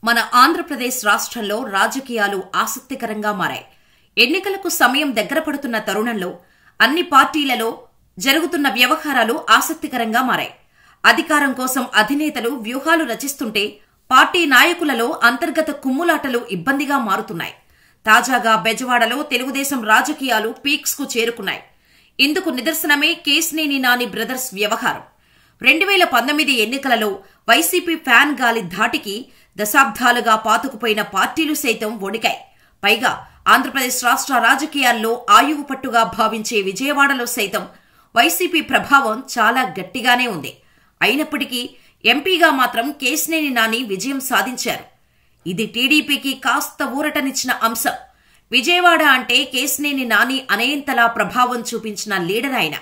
మన ఆంధ్రప్రదేశ్ రాష్ట్రంలో రాజకీయాలు ఆసక్తికరంగా మారాయి. ఎన్నికలకు సమయం దగ్గర పడుతున్న తరుణంలో అన్ని పార్టీలలో జరుగుతున్న వ్యవహారాలు ఆసక్తికరంగా మారాయి. అధికారం కోసం అధినేతలు వ్యూహాలు రచిస్తుంటే పార్టీ నాయకులలో అంతర్గత కుమ్ములాటలు ఇబ్బందిగా మారుతున్నాయి. తాజాగా బెజవాడలో తెలుగుదేశం రాజకీయాలు పీక్స్ కు చేరుకున్నాయి. ఇందుకు నిదర్శనమే కేశినేని నాని బ్రదర్స్ వ్యవహారం. 2019 ఎన్నికలలో వైసీపీ ఫ్యాన్ గాలి ధాటికి దశాబ్దాలుగా పాతుకుపోయిన పార్టీలు సైతం వణికాయి. పైగా ఆంధ్రప్రదేశ్ రాష్ట్ర రాజకీయాల్లో ఆయువు పట్టుగా భావించే విజయవాడలో సైతం వైసీపీ ప్రభావం చాలా గట్టిగానే ఉంది. అయినప్పటికీ ఎంపీగా మాత్రం కేశినేని నాని విజయం సాధించారు. ఇది టీడీపీకి కాస్త ఊరటనిచ్చిన అంశం. విజయవాడ అంటే కేశినేని నాని అనేంతలా ప్రభావం చూపించిన లీడర్ ఆయన.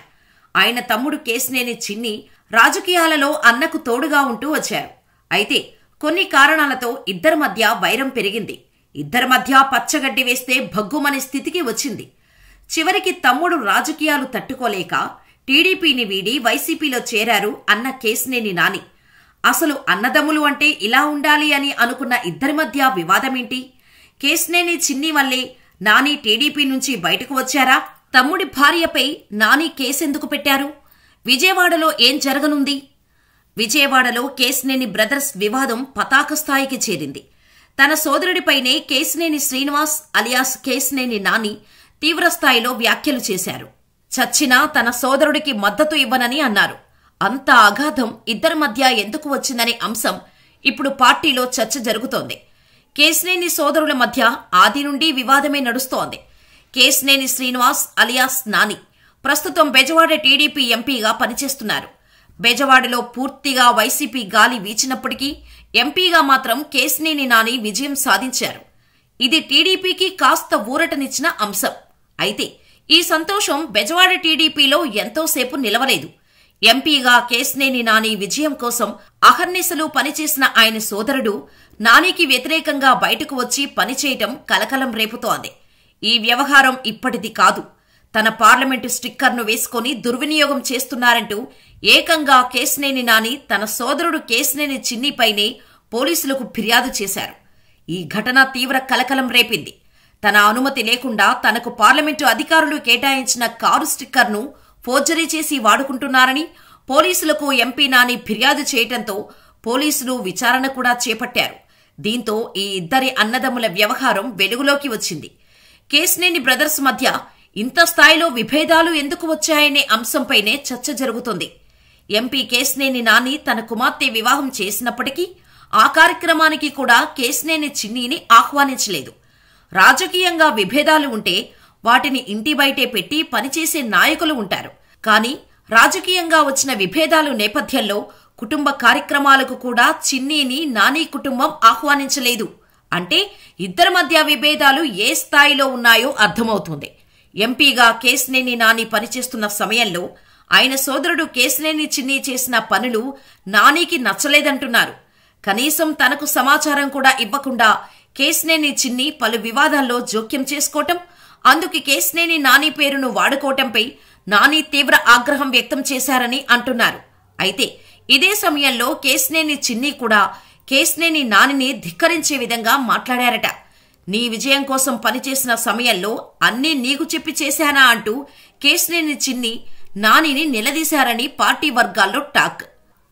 ఆయన తమ్ముడు కేశినేని చిన్ని రాజకీయాలలో అన్నకు తోడుగా ఉంటూ వచ్చారు. అయితే కొన్ని కారణాలతో ఇద్దరి మధ్య వైరం పెరిగింది. ఇద్దరి మధ్య పచ్చగడ్డి వేస్తే భగ్గుమనే స్థితికి వచ్చింది. చివరికి తమ్ముడు రాజకీయాలు తట్టుకోలేక టీడీపీని వీడి వైసీపీలో చేరారు అన్న కేశినేని నాని. అసలు అన్నదమ్ములు అంటే ఇలా ఉండాలి అని అనుకున్న ఇద్దరి మధ్య వివాదమేంటి? కేశినేని చిన్ని వల్లే నాని టీడీపీ నుంచి బయటకు వచ్చారా? తమ్ముడి భార్యపై నాని కేసెందుకు పెట్టారు? విజయవాడలో ఏం జరగనుంది? విజయవాడలో కేశినేని బ్రదర్స్ వివాదం పతాక స్థాయికి చేరింది. తన సోదరుడిపైనే కేశినేని శ్రీనివాస్ అలియాస్ కేశినేని నాని తీవ్రస్థాయిలో వ్యాఖ్యలు చేశారు. చచ్చినా తన సోదరుడికి మద్దతు ఇవ్వనని అన్నారు. అంత అగాధం ఇద్దరి మధ్య ఎందుకు వచ్చిందనే అంశం ఇప్పుడు పార్టీలో చర్చ జరుగుతోంది. కేశినేని సోదరుల మధ్య ఆది నుండి వివాదమే నడుస్తోంది. కేశినేని శ్రీనివాస్ అలియాస్ నాని ప్రస్తుతం బెజవాడ టీడీపీ ఎంపీగా పనిచేస్తున్నారు. బెజవాడలో పూర్తిగా వైసీపీ గాలి వీచినప్పటికీ ఎంపీగా మాత్రం కేశినేని నాని విజయం సాధించారు. ఇది టీడీపీకి కాస్త ఊరటనిచ్చిన అంశం. అయితే ఈ సంతోషం బెజవాడ టీడీపీలో ఎంతోసేపు నిలవలేదు. ఎంపీగా కేశినేని నాని విజయం కోసం అహర్నిశలు పనిచేసిన ఆయన సోదరుడు నానికి వ్యతిరేకంగా బయటకు వచ్చి పనిచేయటం కలకలం రేపుతోంది. ఈ వ్యవహారం ఇప్పటిది కాదు. తన పార్లమెంటు స్టిక్కర్ను వేసుకుని దుర్వినియోగం చేస్తున్నారంటూ ఏకంగా కేశినేని నాని తన సోదరుడు కేశినేని చిన్నిపైనే పోలీసులకు ఫిర్యాదు చేశారు. ఈ ఘటన తీవ్ర కలకలం రేపింది. తన అనుమతి లేకుండా తనకు పార్లమెంటు అధికారులు కేటాయించిన కారు స్టిక్కర్ను ఫోర్జరీ చేసి వాడుకుంటున్నారని పోలీసులకు ఎంపీ నాని ఫిర్యాదు చేయడంతో పోలీసులు విచారణ కూడా చేపట్టారు. దీంతో ఈ ఇద్దరి అన్నదమ్ముల వ్యవహారం వెలుగులోకి వచ్చింది. కేశినేని బ్రదర్స్ మధ్య ఇంత స్థాయిలో విభేదాలు ఎందుకు వచ్చాయనే అంశంపైనే చర్చ జరుగుతోంది. ఎంపీ కేశినేని నాని తన కుమార్తె వివాహం చేసినప్పటికీ ఆ కార్యక్రమానికి కూడా కేశినేని చిన్నిని ఆహ్వానించలేదు. రాజకీయంగా విభేదాలు ఉంటే వాటిని ఇంటి బయటే పెట్టి పనిచేసే నాయకులు ఉంటారు. కానీ రాజకీయంగా వచ్చిన విభేదాలు నేపథ్యంలో కుటుంబ కార్యక్రమాలకు కూడా చిన్నీని నాని కుటుంబం ఆహ్వానించలేదు. అంటే ఇద్దరి మధ్య విభేదాలు ఏ స్థాయిలో ఉన్నాయో అర్థమవుతుంది. ఎంపీగా కేశినేని నాని పనిచేస్తున్న సమయంలో ఆయన సోదరుడు కేశినేని చిన్ని చేసిన పనులు నానికి నచ్చలేదంటున్నారు. కనీసం తనకు సమాచారం కూడా ఇవ్వకుండా కేశినేని చిన్ని పలు వివాదాల్లో జోక్యం చేసుకోవటం, అందుకు కేశినేని నాని పేరును వాడుకోవటంపై నాని తీవ్ర ఆగ్రహం వ్యక్తం చేశారని అంటున్నారు. అయితే ఇదే సమయంలో కేశినేని చిన్ని కూడా కేశినేని నానిని ధిక్కరించే విధంగా మాట్లాడారట. నీ విజయం కోసం పనిచేసిన సమయంలో అన్నీ నీకు చెప్పి చేశానా అంటూ కేశినేని చిన్ని నానిని నిలదీశారని పార్టీ వర్గాల్లో టాక్.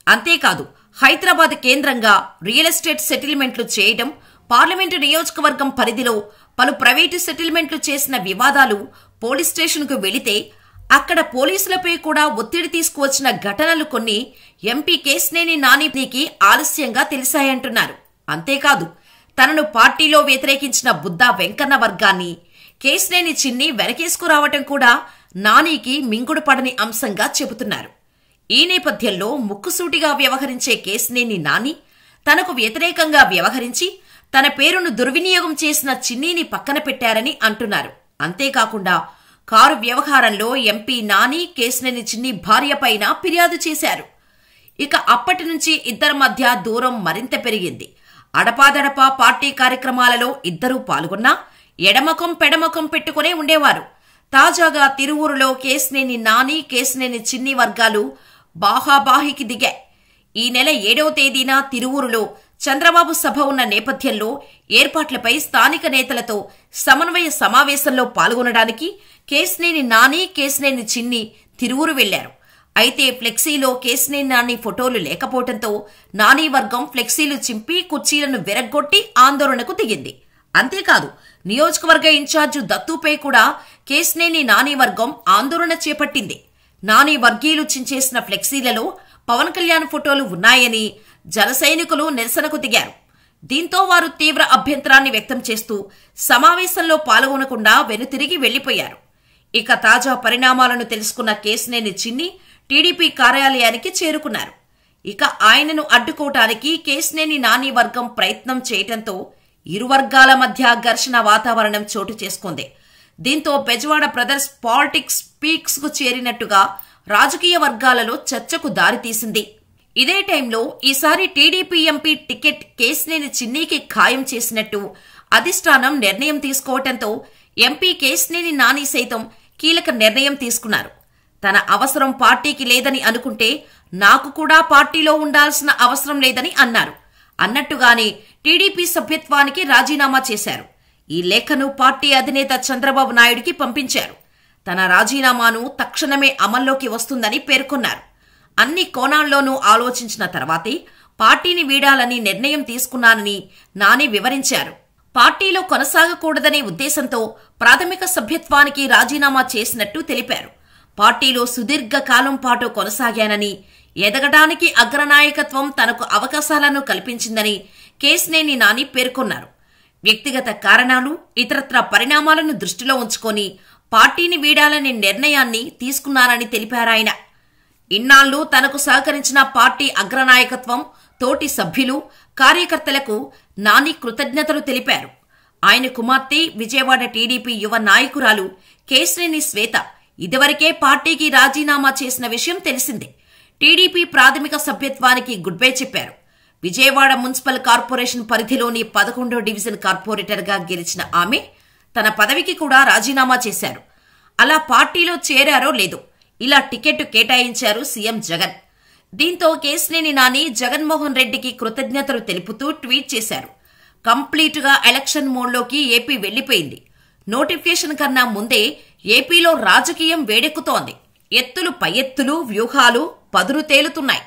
అంతేకాదు హైదరాబాద్ కేంద్రంగా రియల్ ఎస్టేట్ సెటిల్మెంట్లు చేయడం, పార్లమెంటు నియోజకవర్గం పరిధిలో పలు ప్రైవేటు సెటిల్మెంట్లు చేసిన వివాదాలు పోలీస్ స్టేషన్కు వెళితే అక్కడ పోలీసులపై కూడా ఒత్తిడి తీసుకువచ్చిన ఘటనలు కొన్ని ఎంపీ కేశినేని నానికి ఆలస్యంగా తెలిసాయంటున్నారు. అంతేకాదు తనను పార్టీలో వ్యతిరేకించిన బుద్దా వెంకన్న వర్గాన్ని కేశినేని చిన్ని వెనకేసుకురావటం కూడా నానికి మింగుడు పడని అంశంగా చెబుతున్నారు. ఈ నేపథ్యంలో ముక్కుసూటిగా వ్యవహరించే కేశినేని నాని తనకు వ్యతిరేకంగా వ్యవహరించి తన పేరును దుర్వినియోగం చేసిన చిన్నీని పక్కన పెట్టారని అంటున్నారు. అంతేకాకుండా కారు వ్యవహారంలో ఎంపీ నాని కేశినేని చిన్ని భార్యపైన ఫిర్యాదు చేశారు. ఇక అప్పటి నుంచి ఇద్దరి మధ్య దూరం మరింత పెరిగింది. అడపాదడపా పార్టీ కార్యక్రమాలలో ఇద్దరూ పాల్గొన్నా ఎడమకం పెడమకం పెట్టుకునే ఉండేవారు. తాజాగా తిరువూరులో కేశినేని నాని కేశినేని చిన్ని వర్గాలు బాహాబాహికి దిగాయి. ఈ నెల 7వ తేదీన తిరువూరులో చంద్రబాబు సభ ఉన్న నేపథ్యంలో ఏర్పాట్లపై స్థానిక నేతలతో సమన్వయ సమావేశంలో పాల్గొనడానికి కేశినేని నాని, కేశినేని చిన్ని తిరువురు వెళ్లారు. అయితే ఫ్లెక్సీలో కేశినేని నాని ఫోటోలు లేకపోవడంతో నాని వర్గం ఫ్లెక్సీలు చింపి కుర్చీలను విరగ్గొట్టి ఆందోళనకు దిగింది. అంతేకాదు నియోజకవర్గ ఇన్ఛార్జు దత్తుపై కూడా కేశినేని నాని వర్గం ఆందోళన చేపట్టింది. నాని వర్గీయులు చించేసిన ఫ్లెక్సీలలో పవన్ కళ్యాణ్ ఫోటోలు ఉన్నాయని జనసైనికులు నిరసనకు దిగారు. దీంతో వారు తీవ్ర అభ్యంతరాన్ని వ్యక్తం చేస్తూ సమావేశంలో పాల్గొనకుండా వెనుతిరిగి వెళ్లిపోయారు. ఇక తాజా పరిణామాలను తెలుసుకున్న కేశినేని చిన్ని టీడీపీ కార్యాలయానికి చేరుకున్నారు. ఇక ఆయనను అడ్డుకోవటానికి కేశినేని నాని వర్గం ప్రయత్నం చేయటంతో ఇరు వర్గాల మధ్య ఘర్షణ వాతావరణం చోటు చేసుకుంది. దీంతో బెజవాడ బ్రదర్స్ పాలిటిక్స్ పీక్స్ కు చేరినట్టుగా రాజకీయ వర్గాలలో చర్చకు దారితీసింది. ఇదే టైంలో ఈసారి టీడీపీ ఎంపీ టికెట్ కేశినేని చిన్నికి ఖాయం చేసినట్టు అధిష్టానం నిర్ణయం తీసుకోవటంతో ఎంపీ కేశినేని నాని సైతం కీలక నిర్ణయం తీసుకున్నారు. తన అవసరం పార్టీకి లేదని అనుకుంటే నాకు కూడా పార్టీలో ఉండాల్సిన అవసరం లేదని అన్నారు. అన్నట్టుగానే టీడీపీ సభ్యత్వానికి రాజీనామా చేశారు. ఈ లేఖను పార్టీ అధినేత చంద్రబాబు నాయుడికి పంపించారు. తన రాజీనామాను తక్షణమే అమల్లోకి వస్తుందని పేర్కొన్నారు. అన్ని కోణాల్లోనూ ఆలోచించిన తర్వాతే పార్టీని వీడాలని నిర్ణయం తీసుకున్నానని నాని వివరించారు. పార్టీలో కొనసాగకూడదనే ఉద్దేశంతో ప్రాథమిక సభ్యత్వానికి రాజీనామా చేసినట్టు తెలిపారు. పార్టీలో సుదీర్ఘకాలం పాటు కొనసాగానని, ఎదగడానికి అగ్రనాయకత్వం తనకు అవకాశాలను కల్పించిందని కేశినేని నాని పేర్కొన్నారు. వ్యక్తిగత కారణాలు, ఇతరత్ర పరిణామాలను దృష్టిలో ఉంచుకొని పార్టీని వీడాలనే నిర్ణయాన్ని తీసుకున్నారని తెలిపారాయన. ఇన్నాళ్లు తనకు సహకరించిన పార్టీ అగ్రనాయకత్వం, తోటి సభ్యులు, కార్యకర్తలకు నాని కృతజ్ఞతలు తెలిపారు. ఆయన కుమార్తె విజయవాడ టీడీపీ యువ నాయకురాలు కేశినేని శ్వేత ఇదివరకే పార్టీకి రాజీనామా చేసిన విషయం తెలిసిందే. టీడీపీ ప్రాథమిక సభ్యత్వానికి గుడ్ బై చెప్పారు. విజయవాడ మున్సిపల్ కార్పొరేషన్ పరిధిలోని 11వ డివిజన్ కార్పొరేటర్గా గెలిచిన ఆమె తన పదవికి కూడా రాజీనామా చేశారు. అలా పార్టీలో చేరారో లేదో ఇలా టికెట్ కేటాయించారు సీఎం జగన్. దీంతో కేశినేని నాని జగన్మోహన్ రెడ్డికి కృతజ్ఞతలు తెలుపుతూ ట్వీట్ చేశారు. కంప్లీట్ గా ఎలక్షన్ మోడ్లోకి ఏపీ వెళ్లిపోయింది. నోటిఫికేషన్ కన్నా ముందే ఏపీలో రాజకీయం వేడెక్కుతోంది. ఎత్తులు పై ఎత్తులు, వ్యూహాలు పదును తేలుతున్నాయి.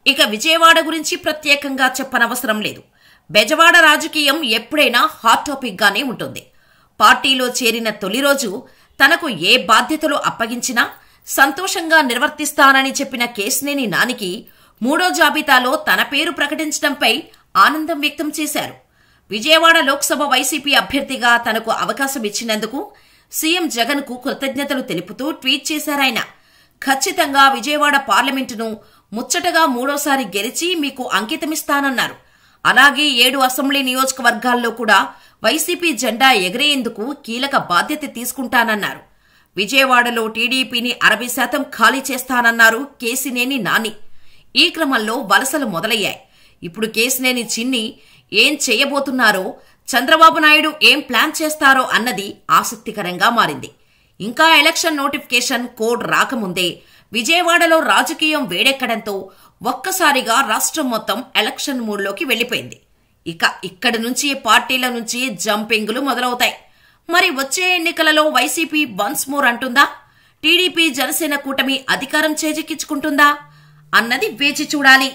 ఇక విజయవాడ గురించి ప్రత్యేకంగా చెప్పనవసరం లేదు. బెజవాడ రాజకీయం ఎప్పుడైనా హాట్ టాపిక్ గానే ఉంటుంది. పార్టీలో చేరిన తొలి రోజు తనకు ఏ బాధ్యతలు అప్పగించినా సంతోషంగా నిర్వర్తిస్తానని చెప్పిన కేశినేని నానికి మూడో జాబితాలో తన పేరు ప్రకటించడంపై ఆనందం వ్యక్తం చేశారు. విజయవాడ లోక్సభ వైసీపీ అభ్యర్థిగా తనకు అవకాశం ఇచ్చినందుకు సీఎం జగన్ కు కృతజ్ఞతలు తెలుపుతూ ట్వీట్ చేశారాయన. ఖచ్చితంగా విజయవాడ పార్లమెంటును ముచ్చటగా మూడోసారి గెలిచి మీకు అంకితమిస్తానన్నారు. అలాగే 7 అసెంబ్లీ నియోజకవర్గాల్లో కూడా వైసీపీ జెండా ఎగరేందుకు కీలక బాధ్యత తీసుకుంటానన్నారు. విజయవాడలో టీడీపీని 60% ఖాళీ చేస్తానన్నారు కేశినేని నాని. ఈ క్రమంలో వలసలు మొదలయ్యాయి. ఇప్పుడు కేశినేని చిన్ని ఏం చేయబోతున్నారో, చంద్రబాబు నాయుడు ఏం ప్లాన్ చేస్తారో అన్నది ఆసక్తికరంగా మారింది. ఇంకా ఎలక్షన్ నోటిఫికేషన్ కోడ్ రాకముందే విజయవాడలో రాజకీయం వేడెక్కడంతో ఒక్కసారిగా రాష్ట్రం మొత్తం ఎలక్షన్ మూడ్లోకి వెళ్లిపోయింది. ఇక ఇక్కడి నుంచి పార్టీల నుంచి జంపింగులు మొదలవుతాయి. మరి వచ్చే ఎన్నికలలో వైసీపీ వన్స్ మోర్ అంటుందా? టీడీపీ జనసేన కూటమి అధికారం చేజిక్కించుకుంటుందా అన్నది వేచి చూడాలి.